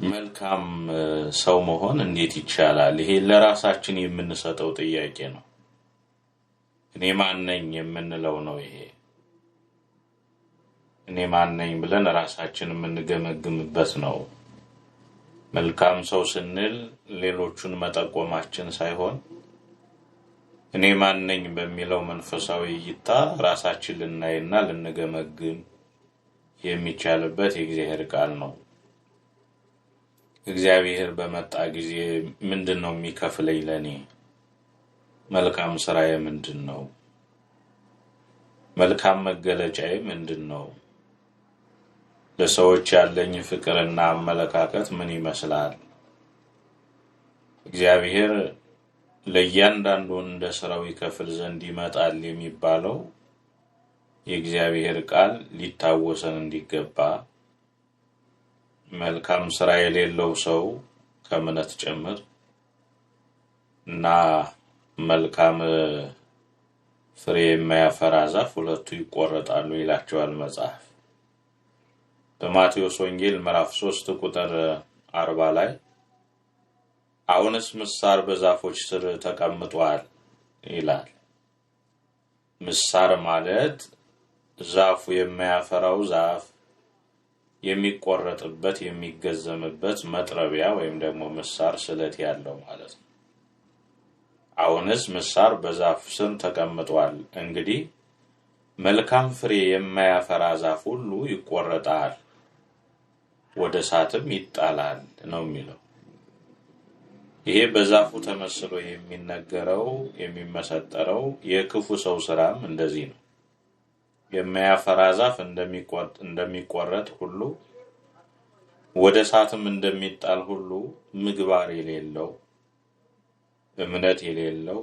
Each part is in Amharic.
መልካም ሰው መሆን እንዴት ይቻላል? ይሄ ለራሳችን የምንሰጠው ጥያቄ ነው። እኔ ማን ነኝ የምንለው ነው። ይሄ እኔ ማን ነኝ ብለን ራሳችን የምንገመግምበት ነው። መልካም ሰው ስንል ሌሎቹን መጠቆማችን ሳይሆን እኔ ማን ነኝ በሚለው መንፈሳዊ እይታ ራሳችን ልናይና ልንገመግም የሚቻልበት የእግዚአብሔር ቃል ነው። እግዚአብሔር በመጣ ጊዜ ምንድነው የሚከፍለኝ ለኔ? መልካም ስራዬ ምንድነው? መልካም መገለጫዬ ምንድነው? ለሰዎች ያለኝ ፍቅርና አመለካከት ምን ይመስላል? እግዚአብሔር ለእያንዳንዱ እንደ ስራው ይከፍል ዘንድ ይመጣል የሚባለው የእግዚአብሔር ቃል ሊታወሰን እንዲገባ መልካም ስራ የሌለው ሰው ከእምነት ጭምር እና መልካም ፍሬ የማያፈራ ዛፍ ሁለቱ ይቆረጣሉ ይላቸዋል መጽሐፍ። በማቴዎስ ወንጌል ምዕራፍ 3 ቁጥር 40 ላይ አሁንስ ምሳር በዛፎች ስር ተቀምጧል ይላል። ምሳር ማለት ዛፉ የማያፈራው ዛፍ የሚቆረጥበት የሚገዘምበት መጥረቢያ ወይም ደግሞ ምሳር ስለት ያለው ማለት ነው። አሁንስ ምሳር በዛፍ ስር ተቀምጧል፣ እንግዲህ መልካም ፍሬ የማያፈራ ዛፍ ሁሉ ይቆረጣል፣ ወደ እሳትም ይጣላል ነው የሚለው። ይሄ በዛፉ ተመስሎ የሚነገረው የሚመሰጠረው የክፉ ሰው ስራም እንደዚህ ነው። የማያፈራ ዛፍ እንደሚቆረጥ ሁሉ ወደ እሳትም እንደሚጣል ሁሉ ምግባር የሌለው እምነት የሌለው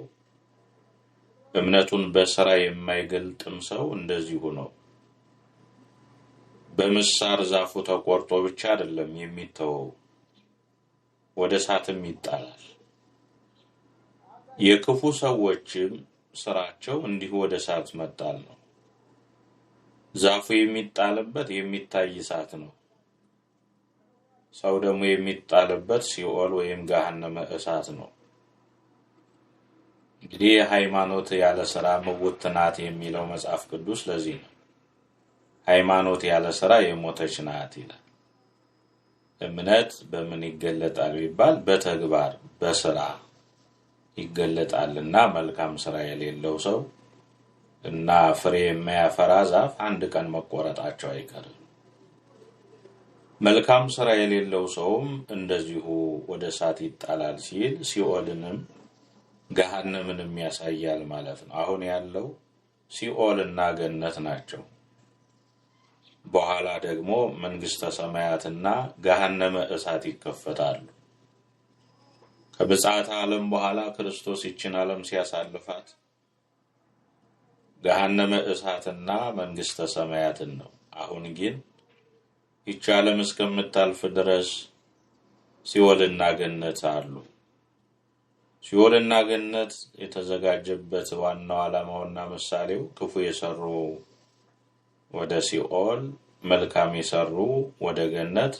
እምነቱን በስራ የማይገልጥም ሰው እንደዚሁ ነው። በምሳር ዛፉ ተቆርጦ ብቻ አይደለም የሚተወው፣ ወደ እሳትም ይጣላል። የክፉ ሰዎችም ስራቸው እንዲሁ ወደ እሳት መጣል ነው። ዛፉ የሚጣልበት የሚታይ እሳት ነው። ሰው ደግሞ የሚጣልበት ሲኦል ወይም ገሃነመ እሳት ነው። እንግዲህ ሃይማኖት ያለ ስራ ምውት ናት የሚለው መጽሐፍ ቅዱስ ለዚህ ነው። ሃይማኖት ያለ ስራ የሞተች ናት ይላል። እምነት በምን ይገለጣል ቢባል በተግባር በስራ ይገለጣልና መልካም ስራ የሌለው ሰው እና ፍሬ የማያፈራ ዛፍ አንድ ቀን መቆረጣቸው አይቀርም። መልካም ስራ የሌለው ሰውም እንደዚሁ ወደ እሳት ይጣላል ሲል ሲኦልንም ገሃነምንም ያሳያል ማለት ነው። አሁን ያለው ሲኦልና ገነት ናቸው። በኋላ ደግሞ መንግስተ ሰማያትና ገሃነመ እሳት ይከፈታሉ። ከብጽዓተ ዓለም በኋላ ክርስቶስ ይችን ዓለም ሲያሳልፋት ገሃነመ እሳትና መንግስተ ሰማያትን ነው። አሁን ግን ይች ዓለም እስከምታልፍ ድረስ ሲኦልና ገነት አሉ። ሲኦልና ገነት የተዘጋጀበት ዋናው ዓላማውና ምሳሌው ክፉ የሰሩ ወደ ሲኦል፣ መልካም የሰሩ ወደ ገነት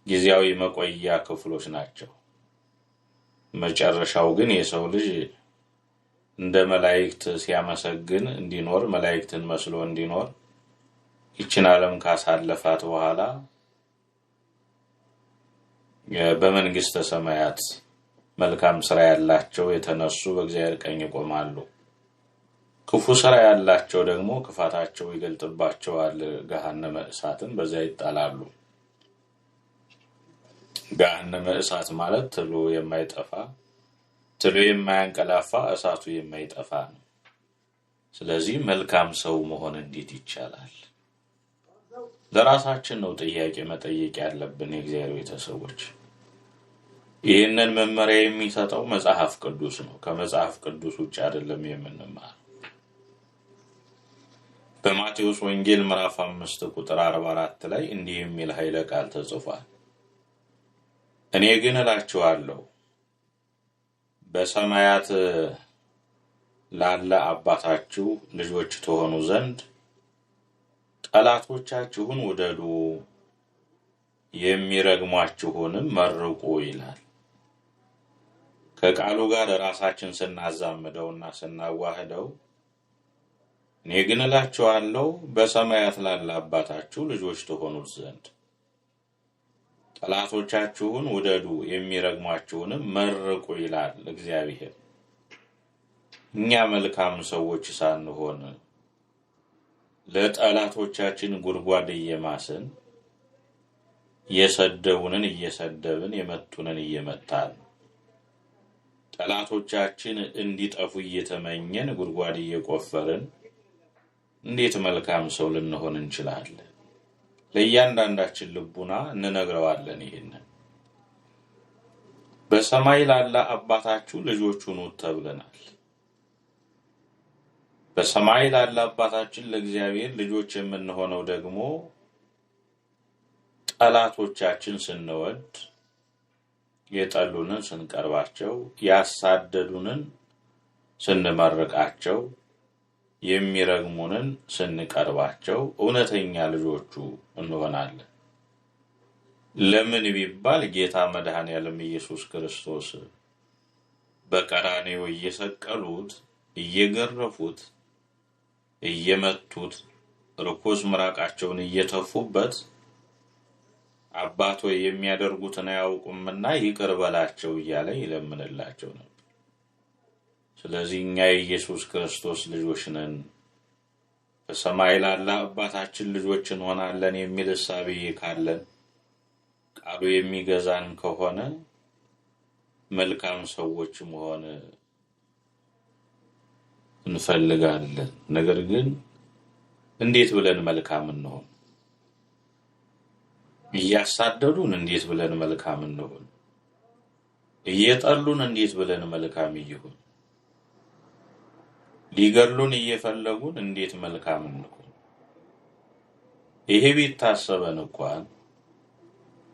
ጊዜያዊ መቆያ ክፍሎች ናቸው። መጨረሻው ግን የሰው ልጅ እንደ መላእክት ሲያመሰግን እንዲኖር መላእክትን መስሎ እንዲኖር ይችን ዓለም ካሳለፋት በኋላ በመንግስተ ሰማያት መልካም ስራ ያላቸው የተነሱ በእግዚአብሔር ቀኝ ይቆማሉ። ክፉ ስራ ያላቸው ደግሞ ክፋታቸው ይገልጥባቸዋል፣ ገሃነመ እሳትን በዚያ ይጣላሉ። ገሃነመ እሳት ማለት ትሉ የማይጠፋ ትሉ የማያንቀላፋ እሳቱ የማይጠፋ ነው። ስለዚህ መልካም ሰው መሆን እንዴት ይቻላል? ለራሳችን ነው ጥያቄ መጠየቅ ያለብን የእግዚአብሔር ቤተሰቦች። ይህንን መመሪያ የሚሰጠው መጽሐፍ ቅዱስ ነው። ከመጽሐፍ ቅዱስ ውጭ አይደለም የምንማር። በማቴዎስ ወንጌል ምዕራፍ 5 ቁጥር 44 ላይ እንዲህ የሚል ኃይለ ቃል ተጽፏል። እኔ ግን እላችኋለሁ በሰማያት ላለ አባታችሁ ልጆች ትሆኑ ዘንድ ጠላቶቻችሁን ውደዱ፣ የሚረግሟችሁንም መርቁ ይላል። ከቃሉ ጋር ራሳችን ስናዛምደውና ስናዋህደው እኔ ግን እላችኋለሁ በሰማያት ላለ አባታችሁ ልጆች ትሆኑት ዘንድ ጠላቶቻችሁን ውደዱ፣ የሚረግሟችሁንም መርቁ ይላል እግዚአብሔር። እኛ መልካም ሰዎች ሳንሆን ለጠላቶቻችን ጉድጓድ እየማስን የሰደቡንን እየሰደብን የመቱንን እየመታን ጠላቶቻችን እንዲጠፉ እየተመኘን ጉድጓድ እየቆፈርን እንዴት መልካም ሰው ልንሆን እንችላለን? ለእያንዳንዳችን ልቡና እንነግረዋለን። ይሄንን በሰማይ ላለ አባታችሁ ልጆች ሁኑ ተብለናል። በሰማይ ላለ አባታችን ለእግዚአብሔር ልጆች የምንሆነው ደግሞ ጠላቶቻችን ስንወድ፣ የጠሉንን ስንቀርባቸው፣ ያሳደዱንን ስንመርቃቸው፣ የሚረግሙንን ስንቀርባቸው እውነተኛ ልጆቹ እንሆናለን። ለምን ቢባል ጌታ መድኃኔዓለም ኢየሱስ ክርስቶስ በቀራንዮ እየሰቀሉት፣ እየገረፉት፣ እየመቱት፣ ርኩስ ምራቃቸውን እየተፉበት አባቶ የሚያደርጉትን አያውቁምና ይቅር በላቸው እያለ ይለምንላቸው ነበር። ስለዚህ እኛ የኢየሱስ ክርስቶስ ልጆች ነን፣ በሰማይ ላለ አባታችን ልጆች እንሆናለን የሚል እሳቤ ካለን፣ ቃሉ የሚገዛን ከሆነ መልካም ሰዎች መሆን እንፈልጋለን። ነገር ግን እንዴት ብለን መልካም እንሆን? እያሳደዱን እንዴት ብለን መልካም እንሆን? እየጠሉን እንዴት ብለን መልካም ይሁን? ሊገሉን እየፈለጉን እንዴት መልካም እንሆን? ይሄ ቢታሰበን እንኳን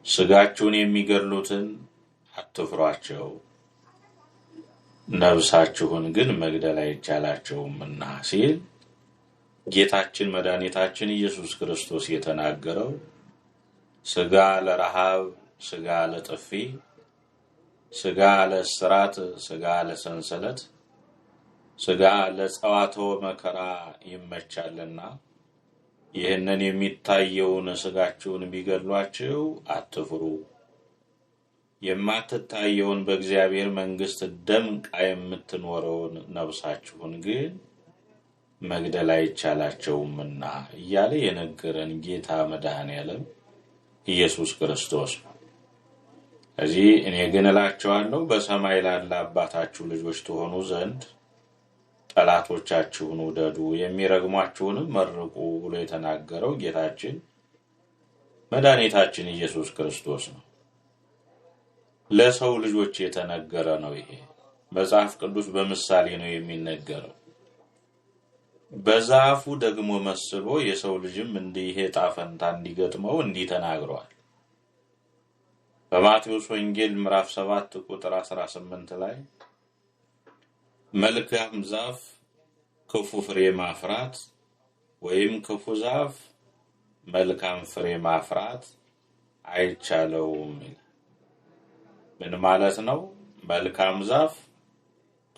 ስጋችሁን የሚገሉትን አትፍሯቸው፣ ነፍሳችሁን ግን መግደል አይቻላቸውምና ሲል ጌታችን መድኃኒታችን ኢየሱስ ክርስቶስ የተናገረው ስጋ ለረሃብ፣ ስጋ ለጥፊ፣ ስጋ ለእስራት፣ ስጋ ለሰንሰለት፣ ስጋ ለጸዋትወ መከራ ይመቻልና ይህንን የሚታየውን ስጋችሁን ቢገድሏችሁ አትፍሩ፣ የማትታየውን በእግዚአብሔር መንግሥት ደምቃ የምትኖረውን ነፍሳችሁን ግን መግደል አይቻላቸውምና እያለ የነገረን ጌታ መድኃኔዓለም ኢየሱስ ክርስቶስ ነው። ስለዚህ እኔ ግን እላችኋለሁ በሰማይ ላለ አባታችሁ ልጆች ትሆኑ ዘንድ ጠላቶቻችሁን ውደዱ፣ የሚረግሟችሁንም መርቁ ብሎ የተናገረው ጌታችን መድኃኒታችን ኢየሱስ ክርስቶስ ነው። ለሰው ልጆች የተነገረ ነው። ይሄ መጽሐፍ ቅዱስ በምሳሌ ነው የሚነገረው። በዛፉ ደግሞ መስሎ የሰው ልጅም እንዲህ ዕጣ ፈንታ እንዲገጥመው እንዲህ ተናግሯል። በማቴዎስ ወንጌል ምዕራፍ 7 ቁጥር 18 ላይ መልካም ዛፍ ክፉ ፍሬ ማፍራት ወይም ክፉ ዛፍ መልካም ፍሬ ማፍራት አይቻለውም። ምን ማለት ነው? መልካም ዛፍ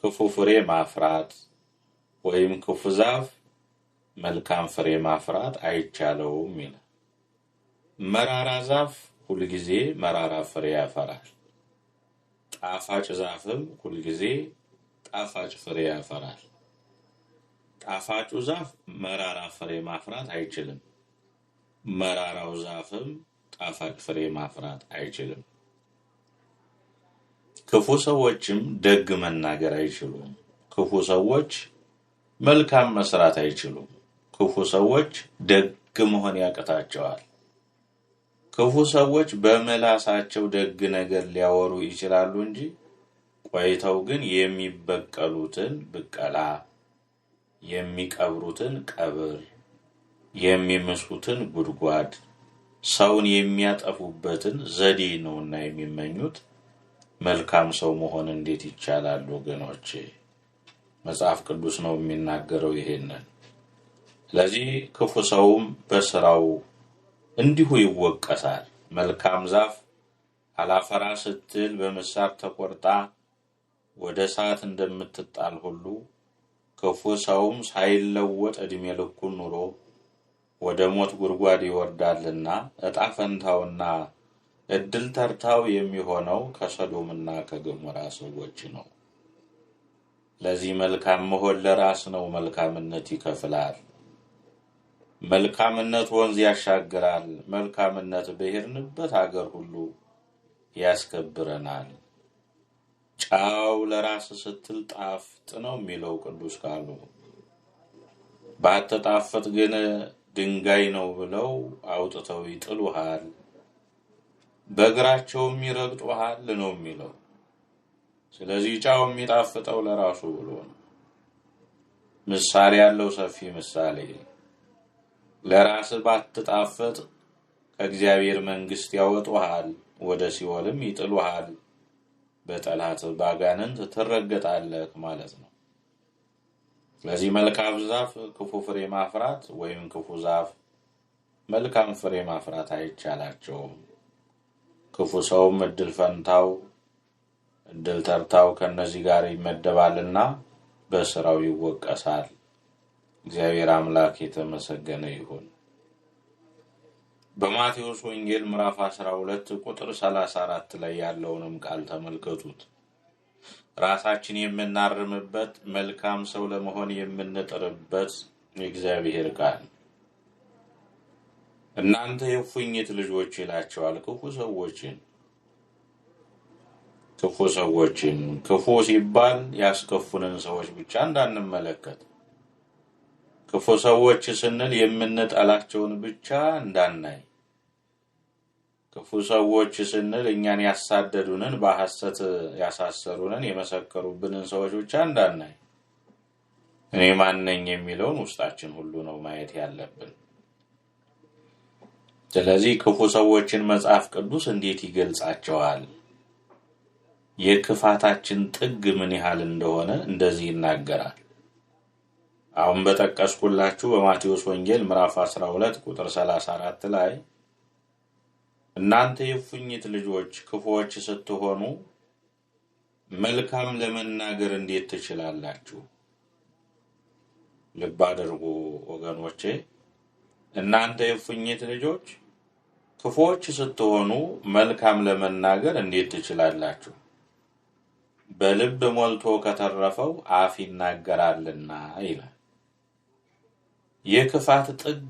ክፉ ፍሬ ማፍራት ወይም ክፉ ዛፍ መልካም ፍሬ ማፍራት አይቻለውም ይላል። መራራ ዛፍ ሁልጊዜ መራራ ፍሬ ያፈራል። ጣፋጭ ዛፍም ሁልጊዜ ጣፋጭ ፍሬ ያፈራል። ጣፋጩ ዛፍ መራራ ፍሬ ማፍራት አይችልም። መራራው ዛፍም ጣፋጭ ፍሬ ማፍራት አይችልም። ክፉ ሰዎችም ደግ መናገር አይችሉም። ክፉ ሰዎች መልካም መስራት አይችሉም። ክፉ ሰዎች ደግ መሆን ያቅታቸዋል። ክፉ ሰዎች በመላሳቸው ደግ ነገር ሊያወሩ ይችላሉ እንጂ ቆይተው ግን የሚበቀሉትን ብቀላ፣ የሚቀብሩትን ቀብር፣ የሚምሱትን ጉድጓድ፣ ሰውን የሚያጠፉበትን ዘዴ ነውና የሚመኙት። መልካም ሰው መሆን እንዴት ይቻላል ወገኖቼ? መጽሐፍ ቅዱስ ነው የሚናገረው ይሄንን። ስለዚህ ክፉ ሰውም በስራው እንዲሁ ይወቀሳል። መልካም ዛፍ አላፈራ ስትል በምሳር ተቆርጣ ወደ እሳት እንደምትጣል ሁሉ ክፉ ሰውም ሳይለወጥ ዕድሜ ልኩን ኑሮ ወደ ሞት ጉድጓድ ይወርዳልና ዕጣ ፈንታውና እድል ተርታው የሚሆነው ከሰዶምና ከገሞራ ሰዎች ነው። ለዚህ መልካም መሆን ለራስ ነው። መልካምነት ይከፍላል። መልካምነት ወንዝ ያሻግራል። መልካምነት በሄድንበት አገር ሁሉ ያስከብረናል። ጨው ለራስ ስትል ጣፍጥ ነው የሚለው ቅዱስ ቃሉ። ባትጣፍጥ ግን ድንጋይ ነው ብለው አውጥተው ይጥሉሃል፣ በእግራቸውም ይረግጡሃል ነው የሚለው። ስለዚህ ጨው የሚጣፍጠው ለራሱ ብሎ ነው። ምሳሌ ያለው ሰፊ ምሳሌ። ለራስ ባትጣፍጥ ከእግዚአብሔር መንግሥት ያወጡሃል፣ ወደ ሲኦልም ይጥሉሃል፣ በጠላት ባጋንንት ትረገጣለህ ማለት ነው። ስለዚህ መልካም ዛፍ ክፉ ፍሬ ማፍራት ወይም ክፉ ዛፍ መልካም ፍሬ ማፍራት አይቻላቸውም። ክፉ ሰውም እድል ፈንታው እድል ተርታው ከነዚህ ጋር ይመደባልና በስራው ይወቀሳል። እግዚአብሔር አምላክ የተመሰገነ ይሁን። በማቴዎስ ወንጌል ምዕራፍ 12 ቁጥር 34 ላይ ያለውንም ቃል ተመልከቱት። ራሳችን የምናርምበት መልካም ሰው ለመሆን የምንጥርበት የእግዚአብሔር ቃል። እናንተ የእፉኝት ልጆች ይላቸዋል ክፉ ሰዎችን። ክፉ ሲባል ያስከፉንን ሰዎች ብቻ እንዳንመለከት፣ ክፉ ሰዎች ስንል የምንጠላቸውን ብቻ እንዳናይ፣ ክፉ ሰዎች ስንል እኛን ያሳደዱንን በሐሰት ያሳሰሩንን የመሰከሩብንን ሰዎች ብቻ እንዳናይ፣ እኔ ማን ነኝ የሚለውን ውስጣችን ሁሉ ነው ማየት ያለብን። ስለዚህ ክፉ ሰዎችን መጽሐፍ ቅዱስ እንዴት ይገልጻቸዋል? የክፋታችን ጥግ ምን ያህል እንደሆነ እንደዚህ ይናገራል። አሁን በጠቀስኩላችሁ በማቴዎስ ወንጌል ምዕራፍ 12 ቁጥር 34 ላይ እናንተ የእፉኝት ልጆች ክፉዎች ስትሆኑ መልካም ለመናገር እንዴት ትችላላችሁ? ልብ አድርጉ ወገኖቼ። እናንተ የእፉኝት ልጆች ክፉዎች ስትሆኑ መልካም ለመናገር እንዴት ትችላላችሁ? በልብ ሞልቶ ከተረፈው አፍ ይናገራልና ይላል። የክፋት ጥግ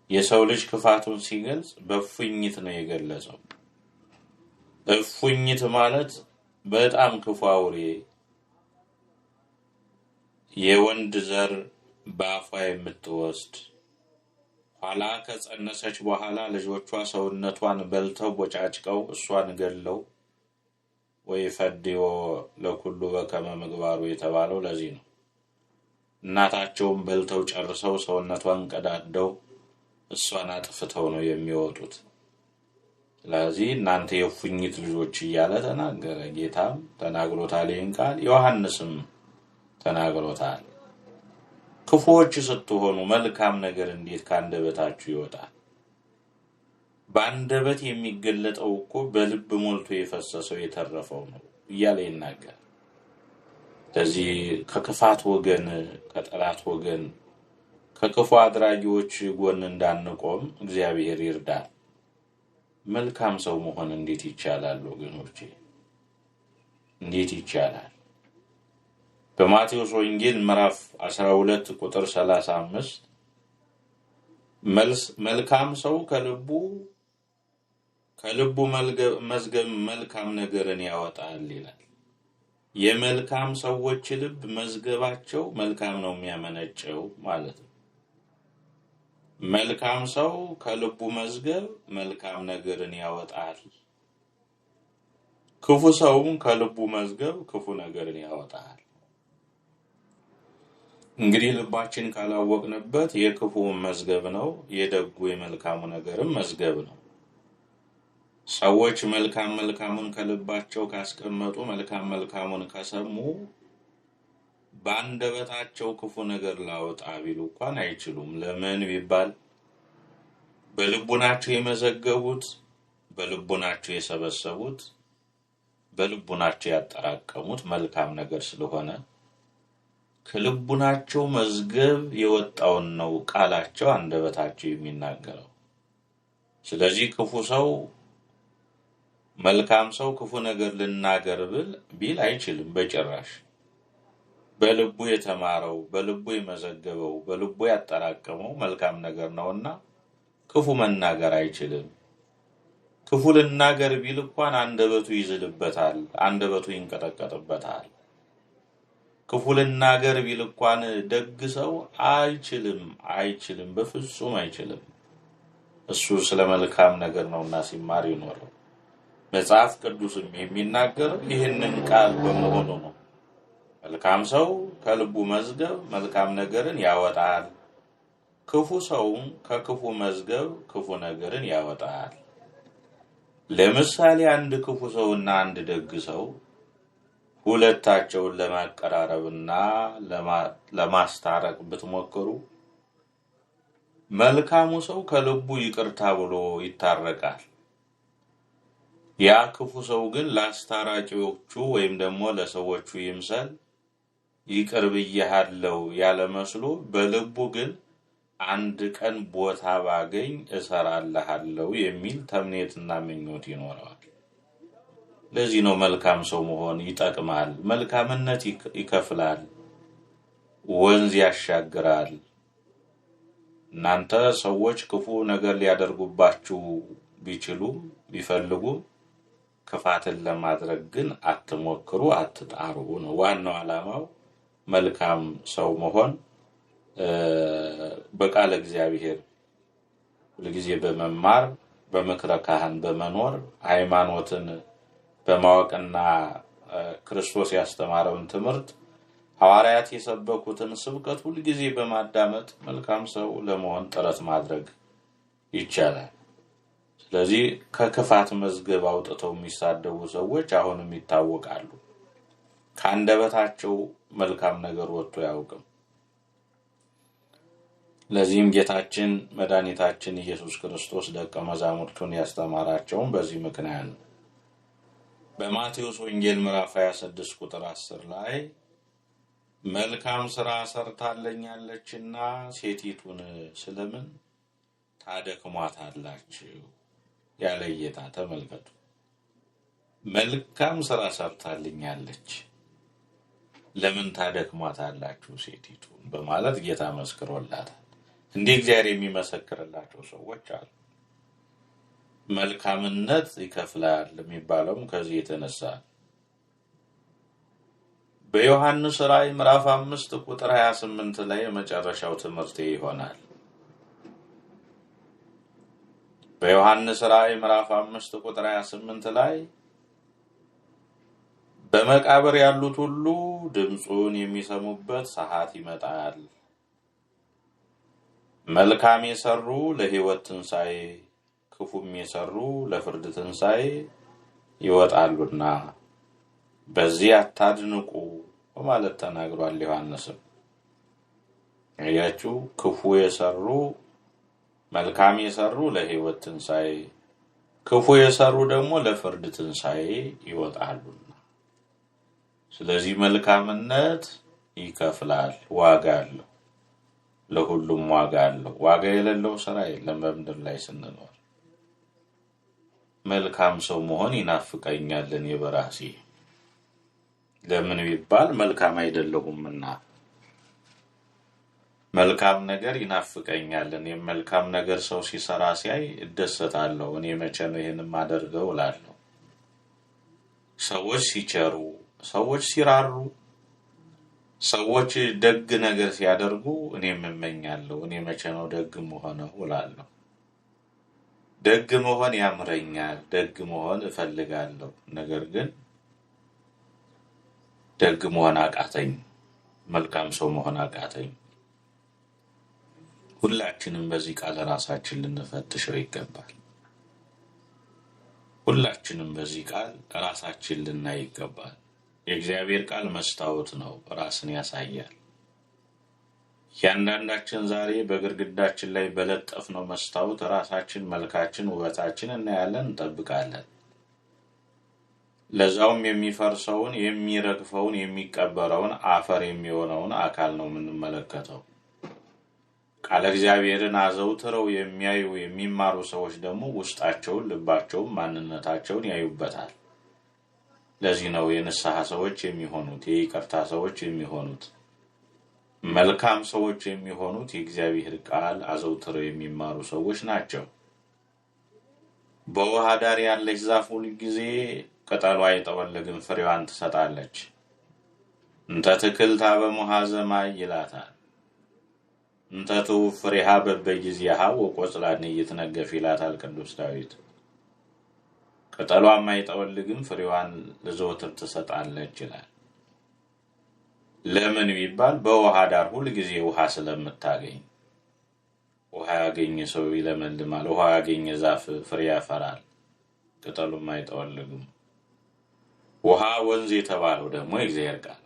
የሰው ልጅ ክፋቱን ሲገልጽ በእፉኝት ነው የገለጸው። እፉኝት ማለት በጣም ክፉ አውሬ፣ የወንድ ዘር በአፏ የምትወስድ፣ ኋላ ከጸነሰች በኋላ ልጆቿ ሰውነቷን በልተው ቦጫጭቀው እሷን ገለው ወይ ፈድዮ ለኩሉ በከመ ምግባሩ የተባለው ለዚህ ነው። እናታቸውን በልተው ጨርሰው ሰውነቷን ቀዳደው እሷን አጥፍተው ነው የሚወጡት። ስለዚህ እናንተ የእፉኝት ልጆች እያለ ተናገረ። ጌታም ተናግሮታል ይህን ቃል፣ ዮሐንስም ተናግሮታል። ክፉዎች ስትሆኑ መልካም ነገር እንዴት ከአንደበታችሁ ይወጣል? በአንደበት የሚገለጠው እኮ በልብ ሞልቶ የፈሰሰው የተረፈው ነው እያለ ይናገር። ስለዚህ ከክፋት ወገን፣ ከጠላት ወገን፣ ከክፉ አድራጊዎች ጎን እንዳንቆም እግዚአብሔር ይርዳል። መልካም ሰው መሆን እንዴት ይቻላል ወገኖቼ? እንዴት ይቻላል? በማቴዎስ ወንጌል ምዕራፍ 12 ቁጥር 35 መልካም ሰው ከልቡ መዝገብ መልካም ነገርን ያወጣል ይላል። የመልካም ሰዎች ልብ መዝገባቸው መልካም ነው የሚያመነጨው ማለት ነው። መልካም ሰው ከልቡ መዝገብ መልካም ነገርን ያወጣል፣ ክፉ ሰውም ከልቡ መዝገብ ክፉ ነገርን ያወጣል። እንግዲህ ልባችን ካላወቅንበት የክፉ መዝገብ ነው፣ የደጉ የመልካሙ ነገርም መዝገብ ነው። ሰዎች መልካሙን ከልባቸው ካስቀመጡ፣ መልካሙን ከሰሙ በአንደበታቸው ክፉ ነገር ላወጣ ቢሉ እንኳን አይችሉም። ለምን ቢባል በልቡናቸው የመዘገቡት፣ በልቡናቸው የሰበሰቡት፣ በልቡናቸው ያጠራቀሙት መልካም ነገር ስለሆነ ከልቡናቸው መዝገብ የወጣውን ነው ቃላቸው አንደበታቸው የሚናገረው። ስለዚህ ክፉ ሰው መልካም ሰው ክፉ ነገር ልናገር ቢል አይችልም በጭራሽ። በልቡ የተማረው፣ በልቡ የመዘገበው፣ በልቡ ያጠራቀመው መልካም ነገር ነውና ክፉ መናገር አይችልም። ክፉ ልናገር ቢል እንኳን አንደበቱ ይዝልበታል፣ አንደበቱ ይንቀጠቀጥበታል። ክፉ ልናገር ቢል እንኳን ደግ ሰው አይችልም፣ በፍጹም አይችልም። እሱ ስለ መልካም ነገር ነውና ሲማር ይኖረው። መጽሐፍ ቅዱስም የሚናገረው ይህንን ቃል በመሆኑ ነው። መልካም ሰው ከልቡ መዝገብ መልካም ነገርን ያወጣል፣ ክፉ ሰውም ከክፉ መዝገብ ክፉ ነገርን ያወጣል። ለምሳሌ አንድ ክፉ ሰውና አንድ ደግ ሰው ሁለታቸውን ለማቀራረብና ለማስታረቅ ብትሞክሩ መልካሙ ሰው ከልቡ ይቅርታ ብሎ ይታረቃል። ያ ክፉ ሰው ግን ለአስታራቂዎቹ ወይም ደግሞ ለሰዎቹ ይምሰል ይቅር ብዬሃለሁ ያለ መስሎ በልቡ ግን አንድ ቀን ቦታ ባገኝ እሰራልሃለሁ የሚል ተምኔትና ምኞት ይኖረዋል። ለዚህ ነው መልካም ሰው መሆን ይጠቅማል። መልካምነት ይከፍላል፣ ወንዝ ያሻግራል። እናንተ ሰዎች ክፉ ነገር ሊያደርጉባችሁ ቢችሉም ቢፈልጉም ክፋትን ለማድረግ ግን አትሞክሩ፣ አትጣሩ ነው ዋናው ዓላማው። መልካም ሰው መሆን በቃለ እግዚአብሔር ሁልጊዜ በመማር በምክረ ካህን በመኖር ሃይማኖትን በማወቅና ክርስቶስ ያስተማረውን ትምህርት ሐዋርያት የሰበኩትን ስብከት ሁልጊዜ በማዳመጥ መልካም ሰው ለመሆን ጥረት ማድረግ ይቻላል። ስለዚህ ከክፋት መዝገብ አውጥተው የሚሳደቡ ሰዎች አሁንም ይታወቃሉ። ከአንደበታቸው መልካም ነገር ወጥቶ ያውቅም። ለዚህም ጌታችን መድኃኒታችን ኢየሱስ ክርስቶስ ደቀ መዛሙርቱን ያስተማራቸውን በዚህ ምክንያት ነው። በማቴዎስ ወንጌል ምዕራፍ 26 ቁጥር 10 ላይ መልካም ሥራ ሰርታለኛለችና ሴቲቱን ስለምን ታደክሟታላችሁ ያለ ጌታ ተመልከቱ። መልካም ሥራ ሰርታለኛለች ለምን ታደክሟታላችሁ ሴቲቱን በማለት ጌታ መስክሮላታል። እንዲህ እግዚአብሔር የሚመሰክርላቸው ሰዎች አሉ። መልካምነት ይከፍላል የሚባለውም ከዚህ የተነሳ በዮሐንስ ራእይ ምዕራፍ 5 ቁጥር 28 ላይ የመጨረሻው ትምህርት ይሆናል። በዮሐንስ ራእይ ምዕራፍ 5 ቁጥር 28 ላይ በመቃብር ያሉት ሁሉ ድምጹን የሚሰሙበት ሰዓት ይመጣል፣ መልካም የሰሩ ለሕይወት ትንሣኤ፣ ክፉም የሰሩ ለፍርድ ትንሣኤ ይወጣሉና በዚህ አታድንቁ በማለት ተናግሯል ዮሐንስም። ያያችሁ ክፉ የሰሩ መልካም የሰሩ ለሕይወት ትንሣኤ፣ ክፉ የሰሩ ደግሞ ለፍርድ ትንሣኤ ይወጣሉና። ስለዚህ መልካምነት ይከፍላል፣ ዋጋ አለው። ለሁሉም ዋጋ አለው። ዋጋ የሌለው ስራ የለም በምድር ላይ ስንኖር። መልካም ሰው መሆን ይናፍቀኛል እኔ በራሴ። ለምን ቢባል መልካም አይደለሁምና። መልካም ነገር ይናፍቀኛል። እኔ መልካም ነገር ሰው ሲሰራ ሲያይ እደሰታለሁ። እኔ መቼ ነው ይሄን ማደርገው እላለሁ። ሰዎች ሲቸሩ፣ ሰዎች ሲራሩ፣ ሰዎች ደግ ነገር ሲያደርጉ እኔም እመኛለሁ። እኔ መቼ ነው ደግ መሆነው እላለሁ። ደግ መሆን ያምረኛል፣ ደግ መሆን እፈልጋለሁ። ነገር ግን ደግ መሆን አቃተኝ፣ መልካም ሰው መሆን አቃተኝ። ሁላችንም በዚህ ቃል ራሳችን ልንፈትሸው ይገባል። ሁላችንም በዚህ ቃል ራሳችን ልናይ ይገባል። የእግዚአብሔር ቃል መስታወት ነው፣ ራስን ያሳያል። ያንዳንዳችን ዛሬ በግድግዳችን ላይ በለጠፍነው መስታወት ራሳችን፣ መልካችን፣ ውበታችን እናያለን፣ እንጠብቃለን። ለዛውም የሚፈርሰውን፣ የሚረግፈውን፣ የሚቀበረውን፣ አፈር የሚሆነውን አካል ነው የምንመለከተው። ቃለ እግዚአብሔርን አዘውትረው የሚያዩ የሚማሩ ሰዎች ደግሞ ውስጣቸውን፣ ልባቸውን፣ ማንነታቸውን ያዩበታል። ለዚህ ነው የንስሐ ሰዎች የሚሆኑት፣ የይቅርታ ሰዎች የሚሆኑት፣ መልካም ሰዎች የሚሆኑት የእግዚአብሔር ቃል አዘውትረው የሚማሩ ሰዎች ናቸው። በውሃ ዳር ያለች ዛፍ ሁል ጊዜ ቅጠሏ አይጠወልግም፣ ፍሬዋን ትሰጣለች። እንተ ትክልታ በመሃዘ ማይ ይላታል። እንተ ትውብ ፍሬሃ በበጊዜሃ ወቆጽላን ይትነገፍ ይላታል ቅዱስ ዳዊት። ቅጠሏም አይጠወልግም፣ ፍሬዋን ለዘወትር ትሰጣለች ይላል። ለምን ቢባል በውሃ ዳር ሁል ጊዜ ውሃ ስለምታገኝ። ውሃ ያገኘ ሰው ይለመልማል፣ ውሃ ያገኘ ዛፍ ፍሬ ያፈራል፣ ቅጠሉም አይጠወልግም። ውሃ ወንዝ የተባለው ደግሞ የእግዚአብሔር ቃል።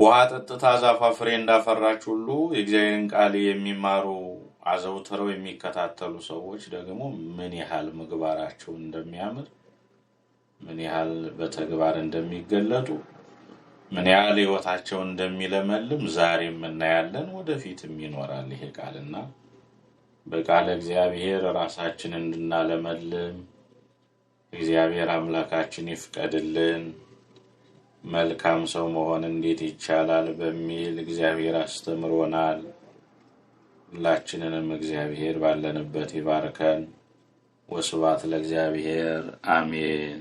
ውሃ ጠጥታ ዛፏ ፍሬ እንዳፈራች ሁሉ የእግዚአብሔርን ቃል የሚማሩ አዘውትረው የሚከታተሉ ሰዎች ደግሞ ምን ያህል ምግባራቸው እንደሚያምር፣ ምን ያህል በተግባር እንደሚገለጡ፣ ምን ያህል ሕይወታቸው እንደሚለመልም ዛሬም እናያለን፣ ወደፊትም ይኖራል ይሄ ቃልና በቃለ እግዚአብሔር ራሳችን እንድናለመልም እግዚአብሔር አምላካችን ይፍቀድልን። መልካም ሰው መሆን እንዴት ይቻላል በሚል እግዚአብሔር አስተምሮናል። ሁላችንንም እግዚአብሔር ባለንበት ይባርከን። ወስብሐት ለእግዚአብሔር አሜን።